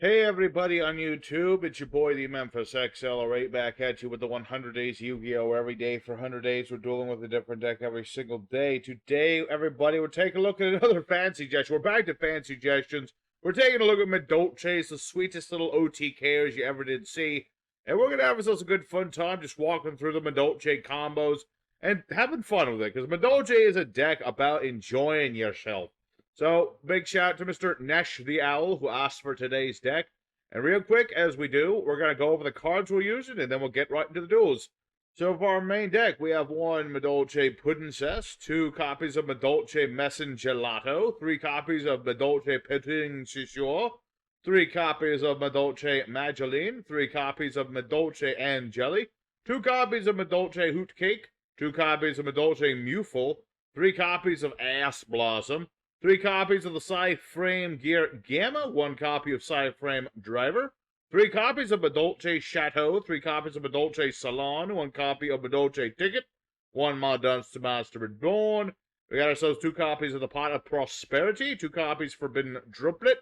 Hey everybody on YouTube, it's your boy the Memphis XL right back at you with the 100 Days Yu-Gi-Oh! Every day for 100 days, we're dueling with a different deck every single day. Today, everybody, we're taking a look at another fan suggestion. We're back to fan suggestions. We're taking a look at Madolche's, the sweetest little OTKers you ever did see. And we're going to have ourselves a good fun time just walking through the Madolche combos and having fun with it. Because Madolche is a deck about enjoying yourself. So, big shout out to Mr. Nesh the Owl, who asked for today's deck. And real quick, as we do, we're going to go over the cards we're using, and then we'll get right into the duels. So for our main deck, we have one Madolche Puddingcess, 2 copies of Madolche Messengelato, 3 copies of Madolche Pudding Chisure, 3 copies of Madolche Mageline, 3 copies of Madolche Angeli, 2 copies of Madolche Hoot Cake, 2 copies of Madolche Muful, 3 copies of Ass Blossom, 3 copies of the Sci-Frame Gear Gamma, 1 copy of Sci-Frame Driver, 3 copies of Madolche Chateau, 3 copies of Madolche Salon, 1 copy of Madolche Ticket, 1 Madolche Master Reborn. We got ourselves 2 copies of the Pot of Prosperity, 2 copies Forbidden Druplet,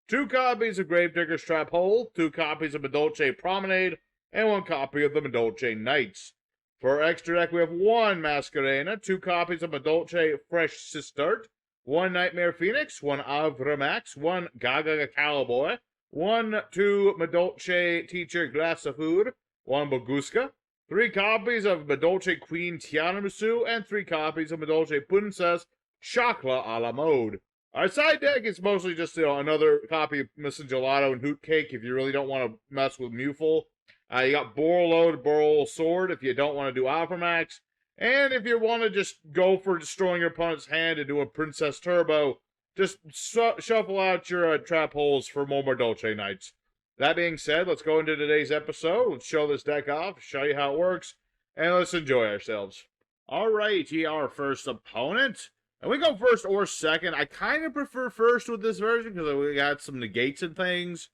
2 copies of Gravedigger's Trap Hole, 2 copies of Madolche Promenade, and 1 copy of the Madolche Knights. For our extra deck, we have 1 Masquerena, 2 copies of Madolche Fresh Sistart, 1 Nightmare Phoenix, 1 Avramax, 1 Gaga Cowboy, 2 Madolche Teacher Glass of Food, 1 Boguska, 3 copies of Madolche Queen Tiramisu, and 3 copies of Madolche Princess Chocolat a la Mode. Our side deck is mostly just, another copy of Messengelato and Hoot Cake if you really don't want to mess with Muful. You got Borload, Boral Sword if you don't want to do Avramax. And if you want to just go for destroying your opponent's hand and do a Princess Turbo, just shuffle out your trap holes for more Madolche Knights. That being said, let's go into today's episode. Let's show this deck off, show you how it works, and let's enjoy ourselves. Alrighty, our first opponent. And we go first or second. I kind of prefer first with this version because we got some negates and things.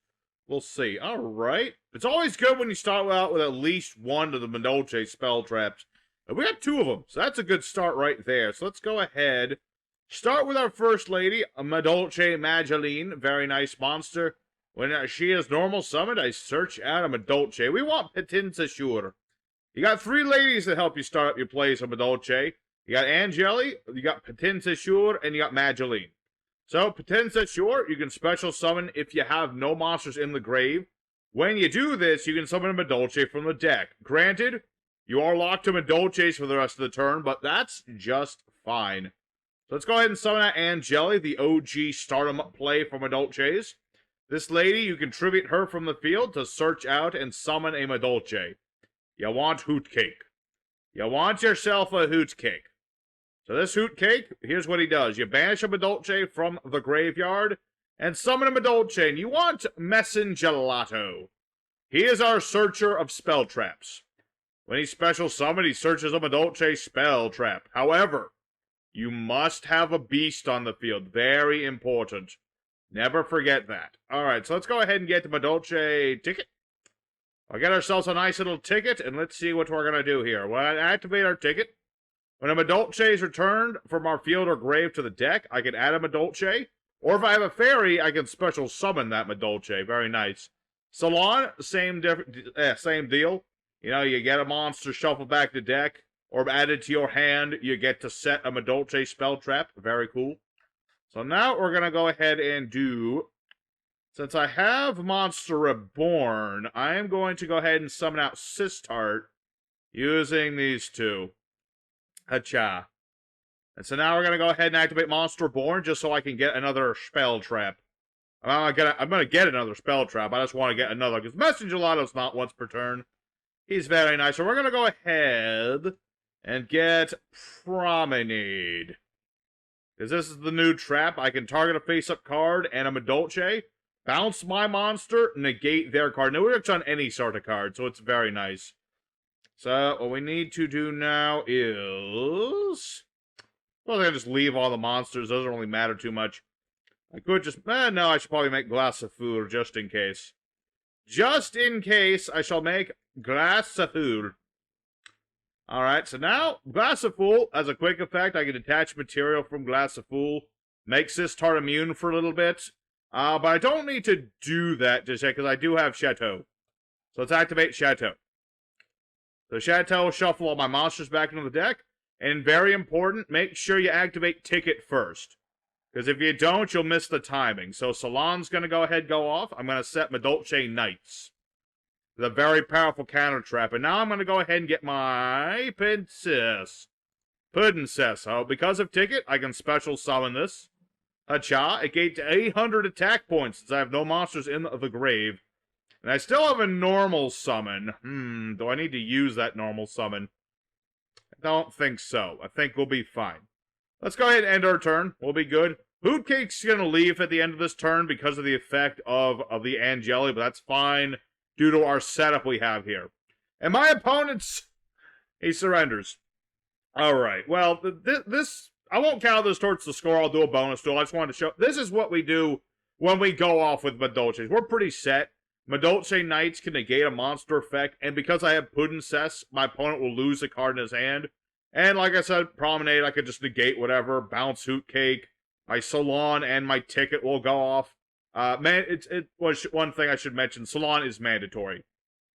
We'll see. Alright. It's always good when you start out with at least one of the Madolche spell traps. And we got 2 of them, so that's a good start right there. So let's go ahead. Start with our first lady, Madolche Mageline. Very nice monster. When she is normal summoned, I search out a Madolche. We want Petinsasure. You got 3 ladies that help you start up your plays of Madolche. You got Angeli, you got Petinsasure, and you got Mageline. So, Petinsasure, you can special summon if you have no monsters in the grave. When you do this, you can summon a Madolche from the deck. Granted, you are locked to Madolches for the rest of the turn, but that's just fine. So let's go ahead and summon out Angeli, the OG stardom play for Madolches. This lady, you can tribute her from the field to search out and summon a Madolche. You want Hoot Cake. You want yourself a Hoot Cake. So this Hoot Cake, here's what he does. You banish a Madolche from the graveyard and summon a Madolche. And you want Messengelato. He is our searcher of spell traps. When he's special summoned, he searches a Madolche spell trap. However, you must have a beast on the field. Very important. Never forget that. Alright, so let's go ahead and get the Madolche ticket. I'll get ourselves a nice little ticket, and let's see what we're going to do here. We'll activate our ticket. When a Madolche is returned from our field or grave to the deck, I can add a Madolche. Or if I have a fairy, I can special summon that Madolche. Very nice. Salon, same deal. You get a monster shuffled back to deck, or added to your hand, you get to set a Madolche spell trap. Very cool. So now we're going to go ahead and do, since I have Monster Reborn, I am going to go ahead and summon out Sistart using these 2. Hacha. And so now we're going to go ahead and activate Monster Reborn just so I can get another spell trap. I'm going to get another spell trap. I just want to get another, because Messengelato's not once per turn. He's very nice. So we're going to go ahead and get Promenade. Because this is the new trap. I can target a face-up card and a Madolche, bounce my monster, negate their card. No, it works on any sort of card, so it's very nice. So what we need to do now is, well, I can just leave all the monsters. Doesn't really matter too much. I could just, no, I should probably make Glass of Food just in case. Just in case, I shall make Glass of Food. Alright, so now, Glass of Fool, as a quick effect, I can detach material from Glass of Fool, make Sistart immune for a little bit. But I don't need to do that just yet, because I do have Chateau. So let's activate Chateau. So Chateau will shuffle all my monsters back into the deck. And very important, make sure you activate Ticket first. Because if you don't, you'll miss the timing. So Salon's going to go ahead and go off. I'm going to set Madolche Knights. The very powerful counter trap. And now I'm going to go ahead and get my Princess. So because of Ticket, I can special summon this. Hacha, it gains 800 attack points since I have no monsters in the grave. And I still have a normal summon. Do I need to use that normal summon? I don't think so. I think we'll be fine. Let's go ahead and end our turn. We'll be good. Hootcake's going to leave at the end of this turn because of the effect of the Angeli, but that's fine due to our setup we have here. And my opponent's... he surrenders. Alright, well, this... I won't count this towards the score. I'll do a bonus duel. I just wanted to show... this is what we do when we go off with Madolches. We're pretty set. Madolche Knights can negate a monster effect, and because I have Princess, my opponent will lose a card in his hand. And like I said, Promenade, I could just negate whatever, bounce Hootcake, my Salon and my Ticket will go off. It was one thing I should mention, Salon is mandatory.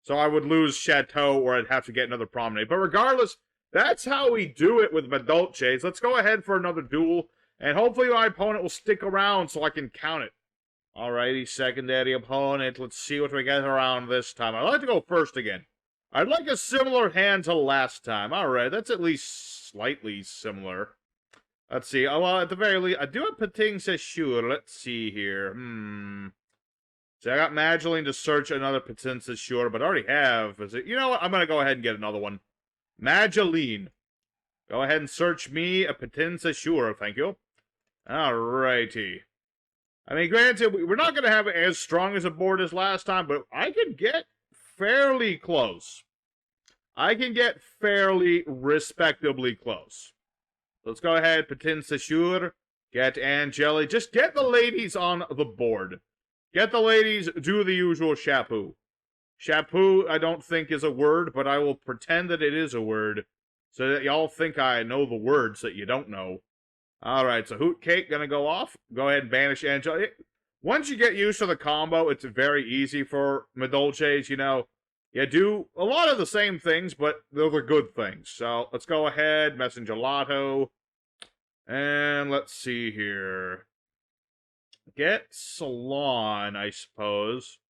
So I would lose Chateau or I'd have to get another Promenade. But regardless, that's how we do it with Madolches. Let's go ahead for another duel, and hopefully my opponent will stick around so I can count it. Alrighty, secondary opponent. Let's see what we get around this time. I'd like to go first again. I'd like a similar hand to last time. Alright, that's at least slightly similar. Let's see. Oh, well, at the very least, I do have Pating Sure. Let's see here. So I got Mageline to search another Pating Sure, but I already have. Is it? You know what? I'm going to go ahead and get another one. Mageline. Go ahead and search me a Pating Sure, thank you. Alrighty. I mean, granted, we're not going to have as strong as a board as last time, but I can get fairly close. I can get fairly respectably close. Let's go ahead, Pating Sure, get Angeli. Just get the ladies on the board. Get the ladies, do the usual Chapeau. Chapeau, I don't think is a word, but I will pretend that it is a word, so that y'all think I know the words that you don't know. Alright, so Hootcake gonna go off. Go ahead and banish Angela. Once you get used to the combo, it's very easy for Madolches, you know. You do a lot of the same things, but they're the good things. So, let's go ahead, Messenger Lotto. And let's see here. Get Salon, I suppose.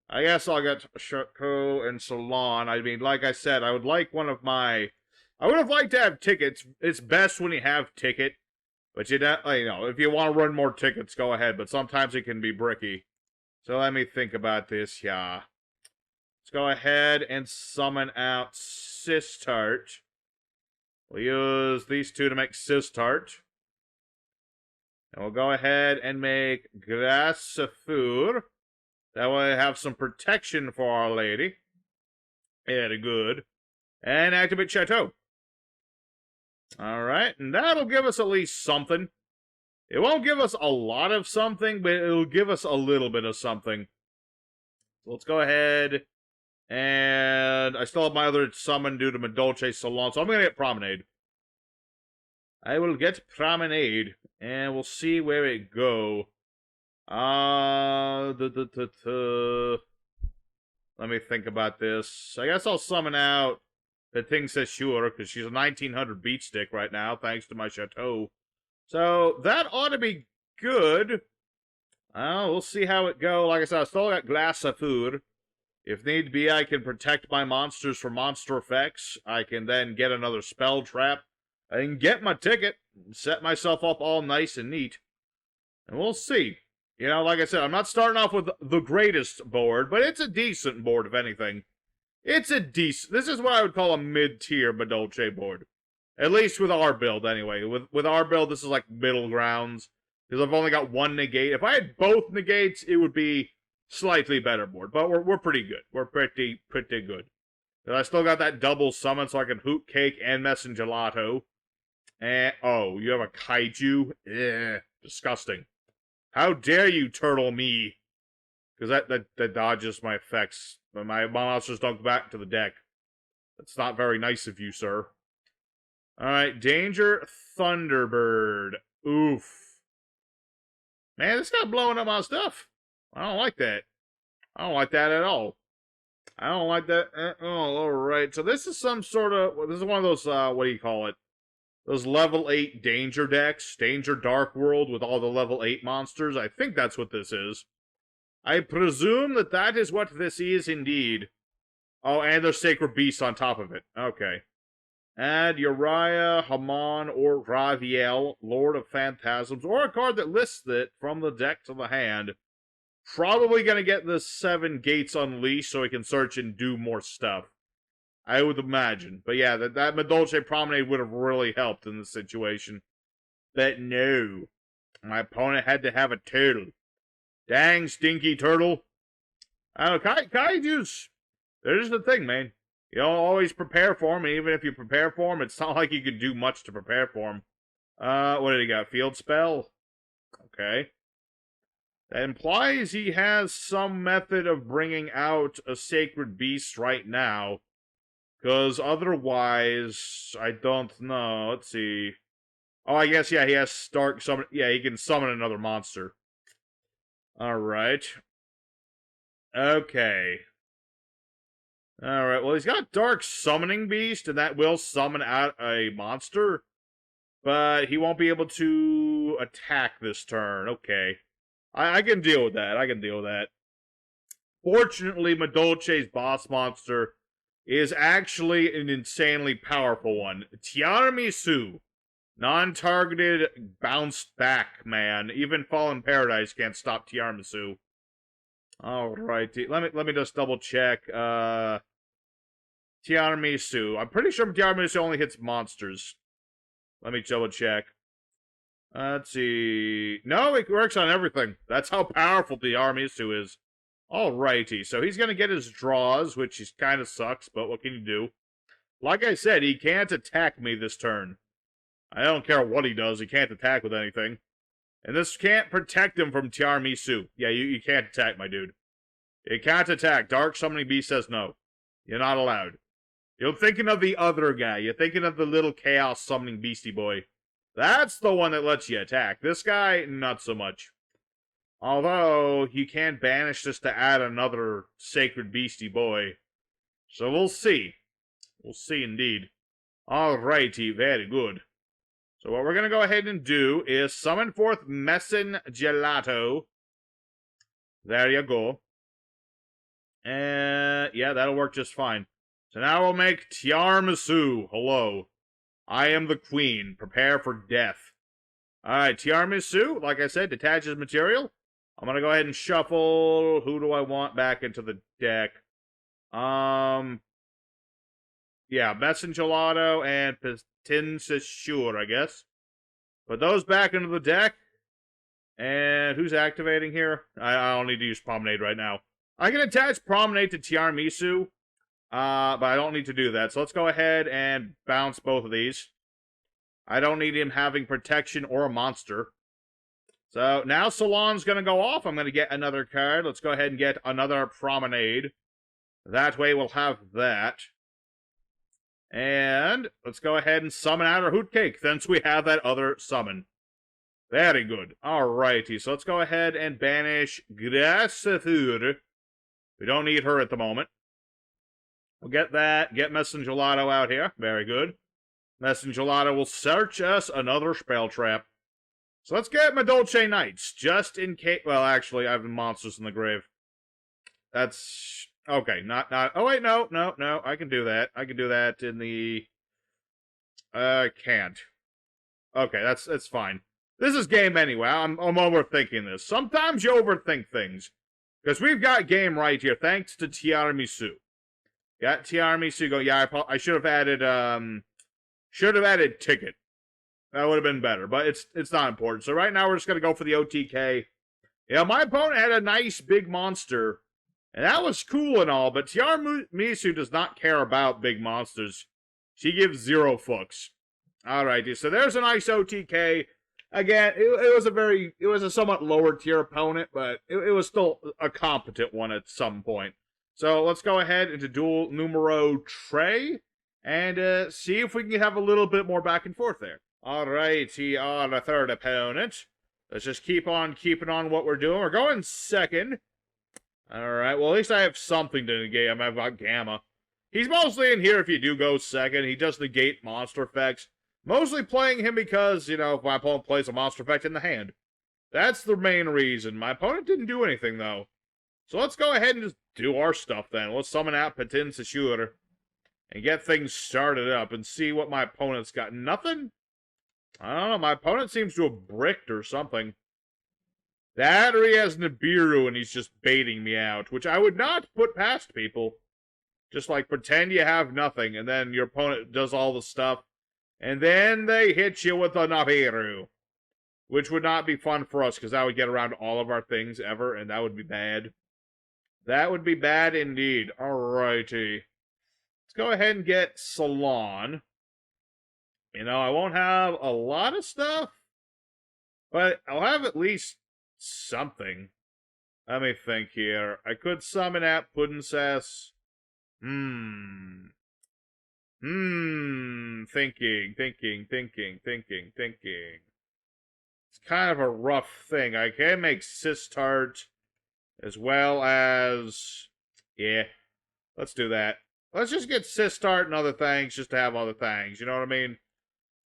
I guess I'll get Chateau and Salon. I mean, like I said, I would like one of my... I would have liked to have Tickets. It's best when you have Ticket. But you know, if you want to run more Tickets, go ahead. But sometimes it can be bricky. So let me think about this, yeah. Let's go ahead and summon out Sistart. We'll use these two to make Sistart. And we'll go ahead and make Gracefur. That way I have some protection for Our Lady. Very good. And activate Chateau. Alright, and that'll give us at least something. It won't give us a lot of something, but it'll give us a little bit of something. So let's go ahead. And I still have my other summon due to Madolche Salon, so I'm going to get Promenade. I will get Promenade, and we'll see where it go. Let me think about this. I guess I'll summon out Pating Sure, because she's a 1900 beat stick right now, thanks to my Chateau. So, that ought to be good. We'll see how it go. Like I said, I still got Gracefur. If need be, I can protect my monsters from monster effects. I can then get another spell trap. I can get my Ticket, set myself up all nice and neat. And we'll see. You know, like I said, I'm not starting off with the greatest board, but it's a decent board, if anything. It's a decent... This is what I would call a mid-tier Madolche board. At least with our build, anyway. With our build, this is like middle grounds. Because I've only got one negate. If I had both negates, it would be slightly better board. But we're pretty good. We're pretty good. And I still got that double summon, so I can Hootcake and Messenger Gelato. And, oh, you have a Kaiju? Ugh, disgusting. How dare you turtle me? Because that dodges my effects. My monsters don't go back to the deck. That's not very nice of you, sir. Alright, Danger Thunderbird. Oof. Man, this guy blowing up my stuff. I don't like that. I don't like that at all. I don't like that. Oh, alright. So this is some sort of... This is one of those, what do you call it? Those level 8 danger decks. Danger Dark World with all the level 8 monsters. I think that's what this is. I presume that that is what this is indeed. Oh, and there's Sacred Beasts on top of it. Okay. Add Uriah, Haman, or Raviel, Lord of Phantasms, or a card that lists it from the deck to the hand. Probably gonna get the 7 gates unleashed so he can search and do more stuff. I would imagine. But yeah, that Madolche Promenade would have really helped in this situation. But no. My opponent had to have a turtle. Dang stinky turtle. I don't know, Kaiju's... There's the thing, man. You don't always prepare for him, and even if you prepare for him, it's not like you can do much to prepare for him. What did he got? Field spell? Okay. That implies he has some method of bringing out a Sacred Beast right now. Because otherwise, I don't know. Let's see. Oh, I guess, yeah, he has Dark Summon. Yeah, he can summon another monster. Alright. Okay. Alright, well, he's got Dark Summoning Beast, and that will summon out a monster. But he won't be able to attack this turn. Okay. I can deal with that. I can deal with that. Fortunately, Madolche's boss monster is actually an insanely powerful one. Tiramisu. Non-targeted, bounced back, man. Even Fallen Paradise can't stop Tiramisu. Alrighty. Let me just double check. Tiramisu. I'm pretty sure Tiramisu only hits monsters. Let me double check. Let's see. No, it works on everything. That's how powerful Tiramisu is. Alrighty, so he's gonna get his draws, which kind of sucks, but what can you do? Like I said, he can't attack me this turn. I don't care what he does, he can't attack with anything. And this can't protect him from Tiramisu. Yeah, you can't attack, my dude. You can't attack. Dark Summoning Beast says no. You're not allowed. You're thinking of the other guy. You're thinking of the little Chaos Summoning Beastie Boy. That's the one that lets you attack. This guy, not so much. Although, you can banish this to add another Sacred Beastie Boy. So we'll see. We'll see indeed. Alrighty, very good. So what we're going to go ahead and do is summon forth Messin Gelato. There you go. And yeah, that'll work just fine. So now we'll make Tiramisu. Hello. I am the queen. Prepare for death. Alright, Tiramisu, like I said, detaches material. I'm going to go ahead and shuffle. Who do I want back into the deck? Yeah, Messin Gelato and Tinsasure, I guess. Put those back into the deck. And who's activating here? I don't need to use Promenade right now. I can attach Promenade to Tiramisu, but I don't need to do that. So let's go ahead and bounce both of these. I don't need him having protection or a monster. So now Salon's going to go off. I'm going to get another card. Let's go ahead and get another Promenade. That way we'll have that. And let's go ahead and summon out our Hoot Cake, since we have that other summon. Very good. Alrighty, so let's go ahead and banish Grassathur. We don't need her at the moment. We'll get that. Get Messin Gelato out here. Very good. Messin Gelato will search us another spell trap. So let's get Madolche Knights, just in case. Well, actually, I have the monsters in the grave. That's okay. Not. Oh wait, no. I can do that. I can do that in the. Can't. Okay, that's fine. This is game anyway. I'm overthinking this. Sometimes you overthink things. Because we've got game right here, thanks to Tiramisu. Got Tiramisu go. Yeah, I should have added Ticket. That would have been better, but it's not important. So right now we're just gonna go for the OTK. Yeah, my opponent had a nice big monster, and that was cool and all, but Tiramisu does not care about big monsters. She gives 0 fucks. Alrighty, so there's a nice OTK. Again, it was a somewhat lower tier opponent, but it was still a competent one at some point. So let's go ahead into duel numero 3 and see if we can have a little bit more back and forth there. Alrighty, our third opponent. Let's just keep on keeping on what we're doing. We're going second. Alright, well, at least I have something to negate. I've got Gamma. He's mostly in here if you do go second. He does negate monster effects. Mostly playing him because, you know, if my opponent plays a monster effect in the hand. That's the main reason. My opponent didn't do anything, though. So let's go ahead and just do our stuff, then. Let's summon out Patin Sashur and get things started up and see what my opponent's got. Nothing? I don't know. My opponent seems to have bricked or something. That or he has Nibiru and he's just baiting me out, which I would not put past people. Just like pretend you have nothing, and then your opponent does all the stuff, and then they hit you with a Nibiru. Which would not be fun for us, because that would get around all of our things ever, and that would be bad. That would be bad indeed. Alrighty. Let's go ahead and get Salon. You know, I won't have a lot of stuff, but I'll have at least something. Let me think here. I could summon out Puddensess. Thinking. It's kind of a rough thing. I can make Sistart as well as... Yeah, let's do that. Let's just get Sistart and other things just to have other things. You know what I mean?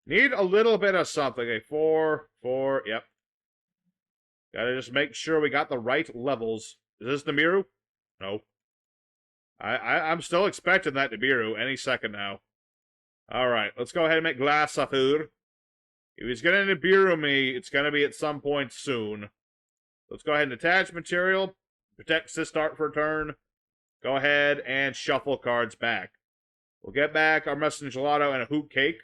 Need a little bit of something. Okay, 4, yep. Gotta just make sure we got the right levels. Is this Nibiru? No. I'm still expecting that Nibiru any second now. Alright, let's go ahead and make Glass Safur. If he's gonna Nibiru me, it's gonna be at some point soon. Let's go ahead and attach material. Protect Sistart for a turn. Go ahead and shuffle cards back. We'll get back our Messenger Gelato and a Hoot Cake.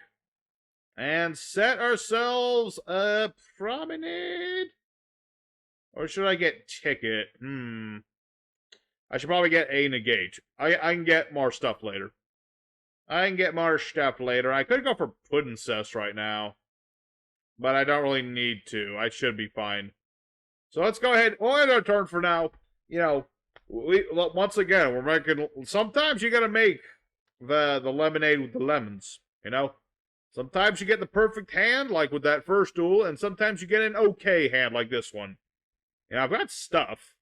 And set ourselves a Promenade. Or should I get Ticket? I should probably get a Negate. I can get more stuff later. I could go for Puddensess right now. But I don't really need to. I should be fine. So let's go ahead. We'll end our turn for now. You know, once again, we're making... Sometimes you gotta make the lemonade with the lemons. You know? Sometimes you get the perfect hand, like with that first duel, and sometimes you get an okay hand, like this one. You know, I've got stuff.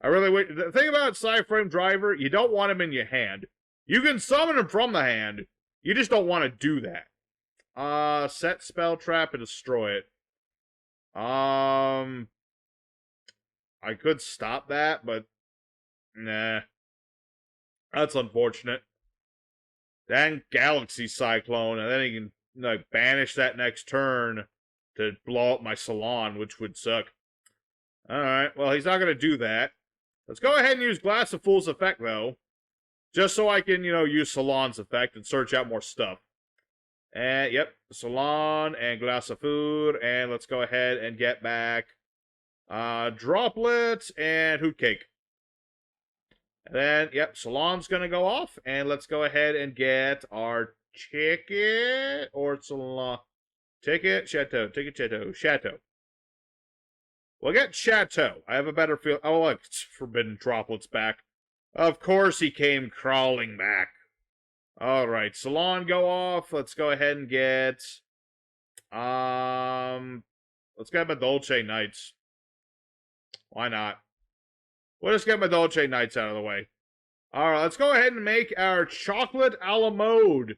The thing about Psyframe Driver, you don't want him in your hand. You can summon him from the hand. You just don't want to do that. Set Spell Trap and destroy it. I could stop that, but... Nah. That's unfortunate. Then Galaxy Cyclone, and then he can, like, banish that next turn to blow up my Salon, which would suck. Alright, well, he's not going to do that. Let's go ahead and use Glass of Fool's effect, though. Just so I can, you know, use Salon's effect and search out more stuff. And, yep, Salon and Glass of Food. And let's go ahead and get back Droplet and Hoot Cake. And then, yep, Salon's going to go off. And let's go ahead and get our Ticket or Salon. Ticket, Chateau. We'll get Chateau. I have a better feel. Oh, look, it's Forbidden Droplet's back. Of course he came crawling back. Alright, Salon go off. Let's go ahead and get... Let's get Madolche Knights. Why not? We'll just get Madolche Knights out of the way. Alright, let's go ahead and make our Chocolate a la Mode.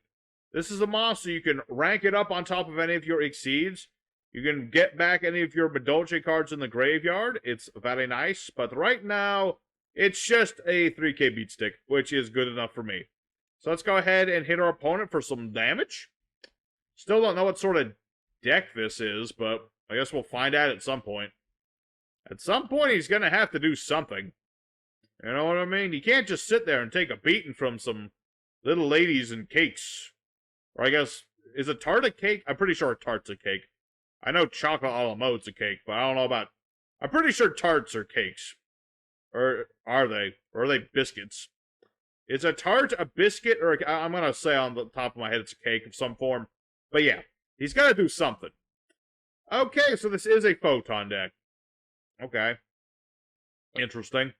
This is a monster. You can rank it up on top of any of your Exceeds. You can get back any of your Madolche cards in the graveyard. It's very nice. But right now, it's just a 3k beat stick, which is good enough for me. So let's go ahead and hit our opponent for some damage. Still don't know what sort of deck this is, but I guess we'll find out at some point. At some point, he's going to have to do something. You know what I mean? You can't just sit there and take a beating from some little ladies and cakes. Or I guess, is a tart a cake? I'm pretty sure a tart's a cake. I know chocolate a la mode's a cake, but I don't know about... I'm pretty sure tarts are cakes. Or are they? Or are they biscuits? Is a tart a biscuit? Or I'm going to say on the top of my head it's a cake of some form. But yeah, he's got to do something. Okay, so this is a Photon deck. Okay. Interesting.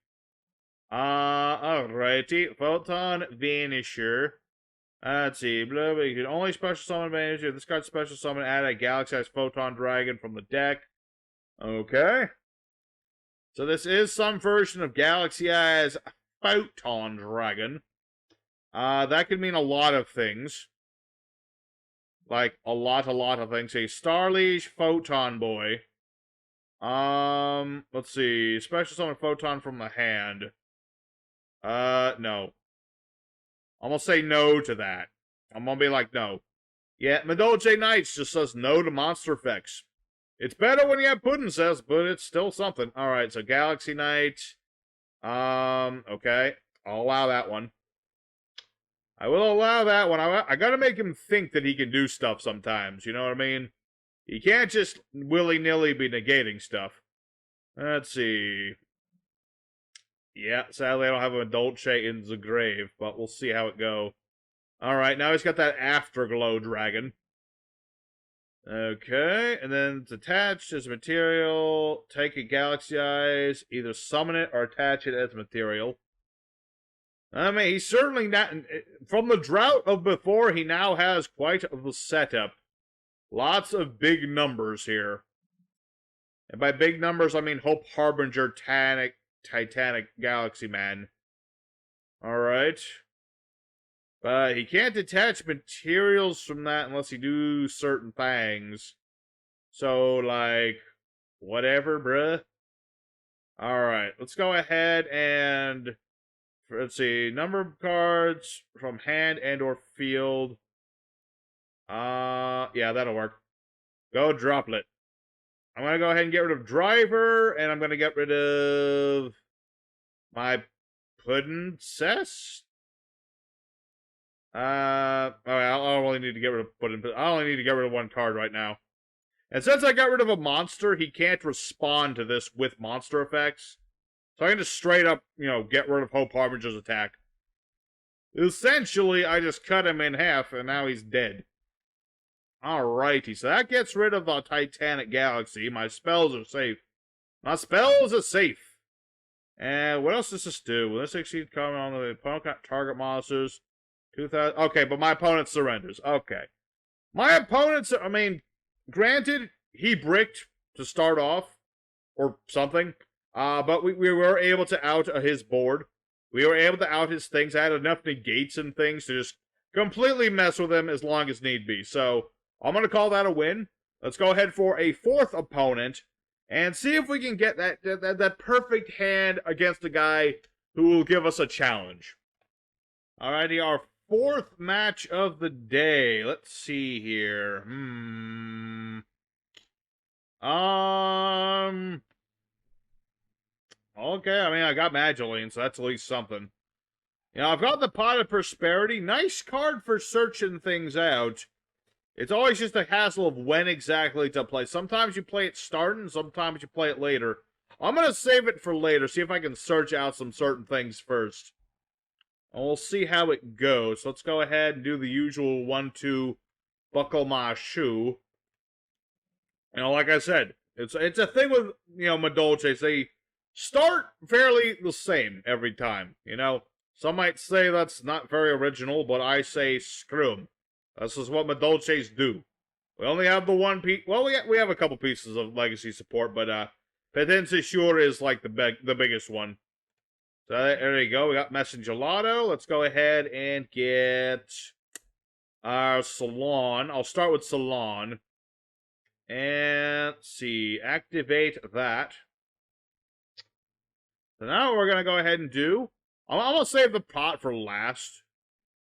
Alrighty. Photon Vanisher. Let's see. Blah, blah. You can only special summon Vanisher. This card's special summon, add a Galaxy-sized Photon Dragon from the deck. Okay. So this is some version of Galaxy Eye's Photon Dragon. That could mean a lot of things. Like, a lot of things. A Starliege Photon Boy. Let's see. Special summon Photon from the hand. No. I'm gonna say no to that. I'm gonna be like, no. Yeah, Madolche Knights just says no to monster effects. It's better when you have Puddin' says, but it's still something. Alright, so Galaxy Knight. Okay. I'll allow that one. I will allow that one. I gotta make him think that he can do stuff sometimes, you know what I mean? He can't just willy-nilly be negating stuff. Let's see. Yeah, sadly I don't have an Madolche in the grave, but we'll see how it go. Alright, now he's got that Afterglow Dragon. Okay, and then it's attached as material. Take a Galaxy Eyes, either summon it or attach it as material. I mean, he's certainly not... From the drought of before, he now has quite the setup. Lots of big numbers here. And by big numbers, I mean Hope Harbinger, Titanic Galaxy Man. Alright. But he can't detach materials from that unless he do certain things. So, like, whatever, bruh. Alright, let's go ahead and... Let's see, number of cards from hand and or field. Yeah, that'll work. Go Droplet. I'm gonna go ahead and get rid of Driver, and I'm gonna get rid of my Puddin'-cess. I only need to get rid of I only need to get rid of one card right now. And since I got rid of a monster, he can't respond to this with monster effects. So I can just straight up, get rid of Hope Harbinger's attack. Essentially, I just cut him in half, and now he's dead. Alrighty, so that gets rid of the Titanic Galaxy. My spells are safe. My spells are safe. And what else does this do? Will this exceed comment on the opponent target monsters? 2000. Okay, but my opponent surrenders. Okay. My opponent, I mean, granted, he bricked to start off, or something. But we were able to out his board. We were able to out his things. I had enough negates and things to just completely mess with him as long as need be. So, I'm going to call that a win. Let's go ahead for a fourth opponent and see if we can get that perfect hand against a guy who will give us a challenge. Alrighty, our fourth match of the day. Let's see here. Okay, I mean, I got Madolche, so that's at least something. I've got the Pot of Prosperity. Nice card for searching things out. It's always just a hassle of when exactly to play. Sometimes you play it starting, sometimes you play it later. I'm going to save it for later, see if I can search out some certain things first. And we'll see how it goes. Let's go ahead and do the usual 1-2 buckle my shoe. Like I said, it's a thing with, Madolche. They start fairly the same every time, Some might say that's not very original, but I say screw 'em. This is what Madolches do. We only have the one piece. Well, we have a couple pieces of legacy support, but Potenza sure is like the biggest one. So there you go. We got Messenger Lotto. Let's go ahead and get our Salon. I'll start with Salon. And let's see. Activate that. So now what we're going to go ahead and do, I'm going to save the pot for last.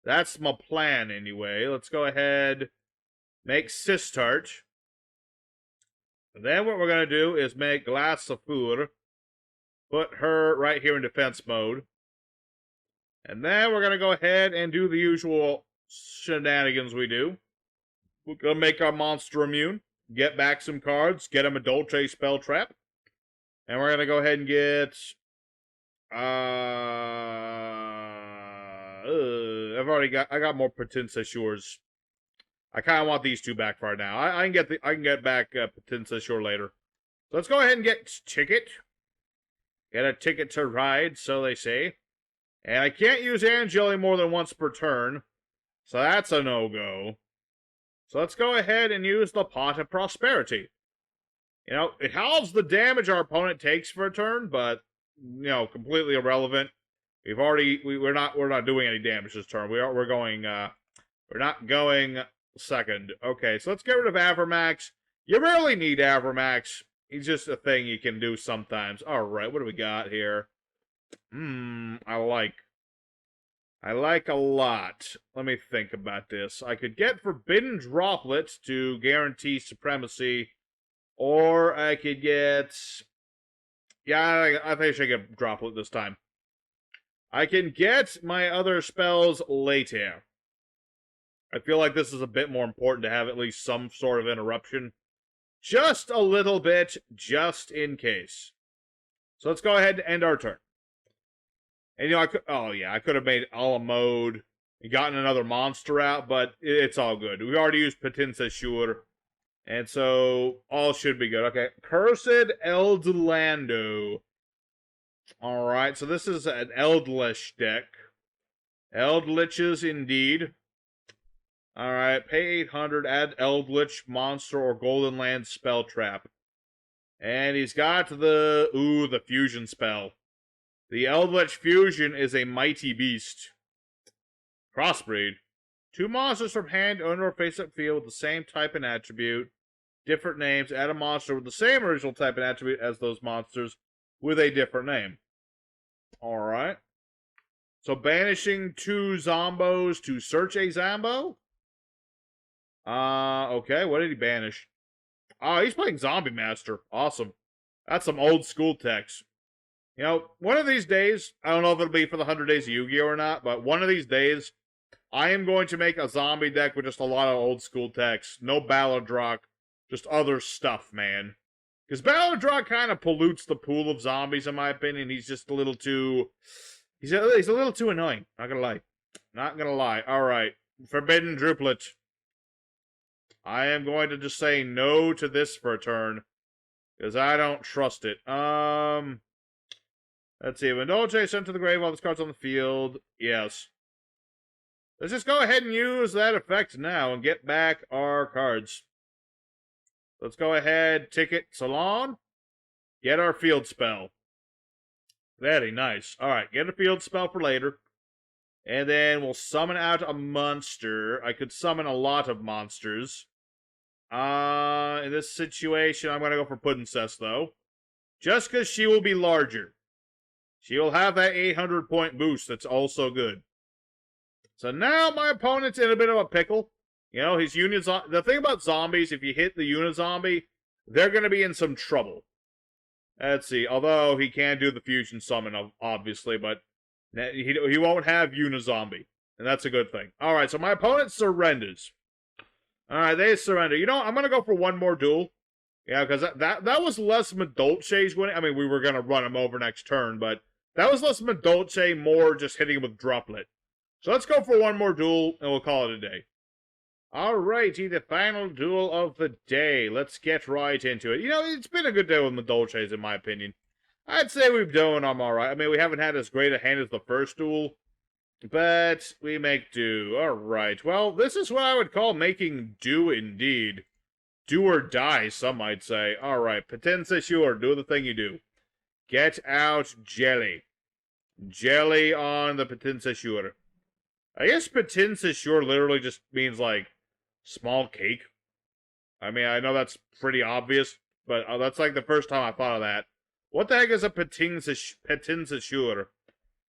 That's my plan anyway. Let's go ahead, make Sistart. And then what we're going to do is make Glass Saphur. Put her right here in defense mode. And then we're going to go ahead and do the usual shenanigans we do. We're going to make our monster immune. Get back some cards. Get a Madolche spell trap. And we're going to go ahead and get... I got more Potenza Shores. I kind of want these two back right now. I can get back Potenza Shore later. So let's go ahead and get Ticket. Get a ticket to ride, so they say. And I can't use Angeli more than once per turn. So that's a no-go. So let's go ahead and use the Pot of Prosperity. You know, it halves the damage our opponent takes for a turn, but you know, completely irrelevant. We're not doing any damage this turn. We're not going second. Okay, so let's get rid of Avermax. You really need Avermax. He's just a thing you can do sometimes. Alright, what do we got here? I like a lot. Let me think about this. I could get Forbidden Droplet to guarantee supremacy, or I could get... Yeah, I think I should get Droplet this time. I can get my other spells later. I feel like this is a bit more important to have at least some sort of interruption. Just a little bit, just in case. So let's go ahead and end our turn. And you know, I could have made a la mode and gotten another monster out, but it's all good. We already used Patinsashur, and so all should be good. Okay, Cursed Eldlando. Alright, so this is an Eldlich deck. Eldliches indeed. Alright, pay 800, add Eldlich, Monster, or Golden Land spell trap. And he's got the fusion spell. The Eldlich Fusion is a mighty beast. Crossbreed. 2 monsters from hand, owner, or face-up field with the same type and attribute. Different names. Add a monster with the same original type and attribute as those monsters with a different name. Alright. So banishing 2 Zombos to search a Zombo? Okay, what did he banish? Oh, he's playing Zombie Master. Awesome. That's some old school text. You know, one of these days, I don't know if it'll be for the 100 Days of Yu-Gi-Oh! Or not, but one of these days, I am going to make a zombie deck with just a lot of old school text. No Balladrock, just other stuff, man. Because Balladrock kind of pollutes the pool of zombies, in my opinion. He's just a little too... He's a little too annoying. Not gonna lie. Not gonna lie. Alright. Forbidden Druplet. I am going to just say no to this for a turn. Because I don't trust it. Let's see. Madolche sent to the grave, all these cards on the field. Yes. Let's just go ahead and use that effect now and get back our cards. Let's go ahead, ticket Salon. Get our field spell. Very nice. Alright, get a field spell for later. And then we'll summon out a monster. I could summon a lot of monsters. In this situation, I'm going to go for Puddin'cest, though. Just because she will be larger. She will have that 800-point boost that's also good. So now my opponent's in a bit of a pickle. You know, his the thing about zombies, if you hit the Unizombie, they're going to be in some trouble. Let's see. Although he can do the fusion summon, obviously, but he won't have Unizombie. And that's a good thing. Alright, so my opponent surrenders. Alright, they surrender. You know, I'm going to go for one more duel. Yeah, because that was less Madolche's winning. I mean, we were going to run him over next turn, but that was less Madolche, more just hitting him with Droplet. So let's go for one more duel, and we'll call it a day. Alrighty, the final duel of the day. Let's get right into it. You know, it's been a good day with Madolche's, in my opinion. I'd say we've done them alright. I mean, we haven't had as great a hand as the first duel, but we make do. Alright, well, this is what I would call making do indeed. Do or die, some might say. Alright, Patinsashur, do the thing you do. Get out Jelly. Jelly on the Patinsashur. I guess Patinsashur literally just means, like, small cake. I mean, I know that's pretty obvious, but that's like the first time I thought of that. What the heck is a Patinsashur?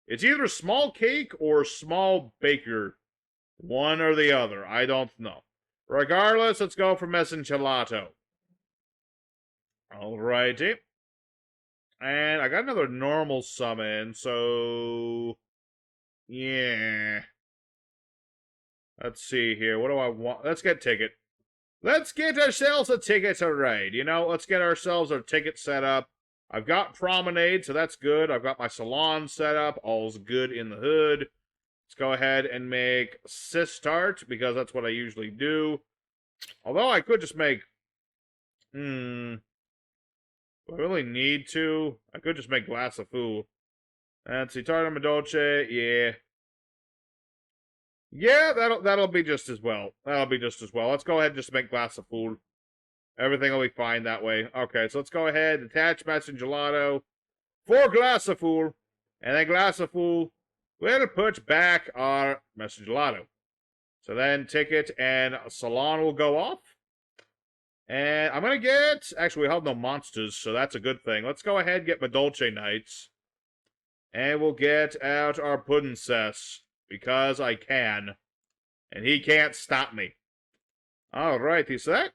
It's either small cake or small baker. One or the other. I don't know. Regardless, let's go for Messenchelato. Alrighty. And I got another normal summon, so... yeah. Let's see here. What do I want? Let's get ticket. Let's get ourselves a ticket to raid. You know, let's get ourselves our ticket set up. I've got Promenade, so that's good. I've got my Salon set up. All's good in the hood. Let's go ahead and make Sistart, because that's what I usually do. Although I could just make... do I really need to? I could just make Glass of Fool. Let's see, Tartar Madolche, yeah. Yeah, that'll be just as well. That'll be just as well. Let's go ahead and just make Glass of Fool. Everything will be fine that way. Okay, so let's go ahead. Attach message gelato for Glassaful. And then Glassaful will put back our message gelato. So then Ticket and Salon will go off. And I'm going to get... Actually, we have no monsters, so that's a good thing. Let's go ahead and get Madolche Knights. And we'll get out our Puddin'Cess. Because I can. And he can't stop me. Alrighty, so that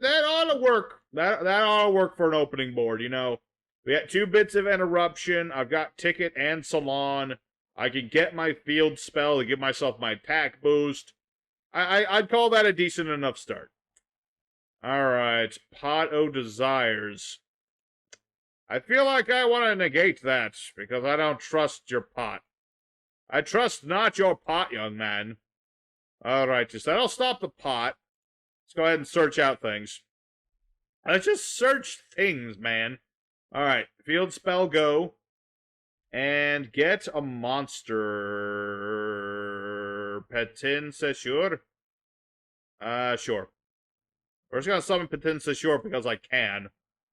ought to work. That ought to work for an opening board, you know. We got 2 bits of interruption. I've got Ticket and Salon. I can get my field spell to give myself my attack boost. I'd call that a decent enough start. Alright, Pot o' Desires. I feel like I want to negate that, because I don't trust your pot. I trust not your pot, young man. Alright, so that'll stop the pot. Let's go ahead and search out things. Let's just search things, man. Alright, field spell go. And get a monster. Petin Sessure. Sure. We're just gonna summon Petin Sessure because I can.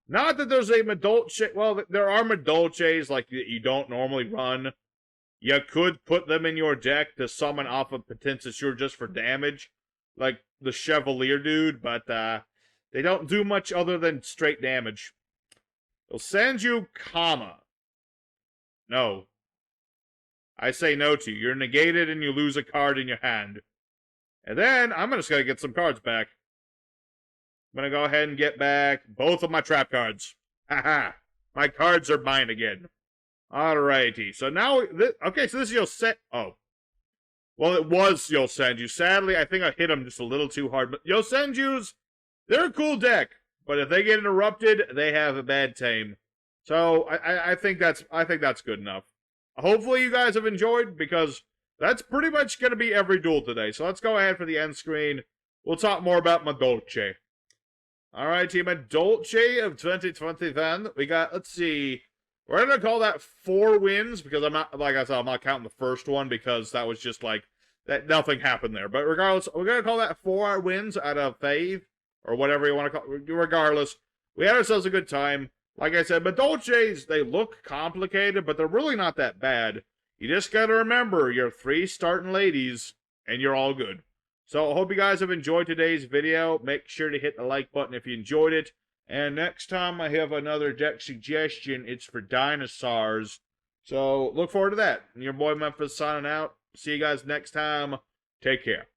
Not that there's a Madolche. Well, there are Madolches like you don't normally run. You could put them in your deck to summon off of Petin Sessure just for damage. Like the Chevalier dude, but they don't do much other than straight damage. They'll send you comma. No. I say no to you. You're negated and you lose a card in your hand. And then I'm just gonna get some cards back. I'm gonna go ahead and get back both of my trap cards. Haha. My cards are mine again. Alrighty. So now, okay, so this is Yosenju. Oh. Well, it was Yosenju. Sadly, I think I hit him just a little too hard. But Yosenjus, they're a cool deck. But if they get interrupted, they have a bad team. So I think that's good enough. Hopefully you guys have enjoyed, because that's pretty much going to be every duel today. So let's go ahead for the end screen. We'll talk more about Madolche. Alright, team Madolche of 2020 then. We got, let's see. We're going to call that 4 wins, because I'm not, like I said, I'm not counting the first one, because that was just like, that nothing happened there. But regardless, we're going to call that 4 wins out of 5, or whatever you want to call it. Regardless, we had ourselves a good time. Like I said, Madolches, they look complicated, but they're really not that bad. You just got to remember, you're 3 starting ladies, and you're all good. So I hope you guys have enjoyed today's video. Make sure to hit the like button if you enjoyed it. And next time I have another deck suggestion, it's for dinosaurs. So look forward to that. Your boy Memphis signing out. See you guys next time. Take care.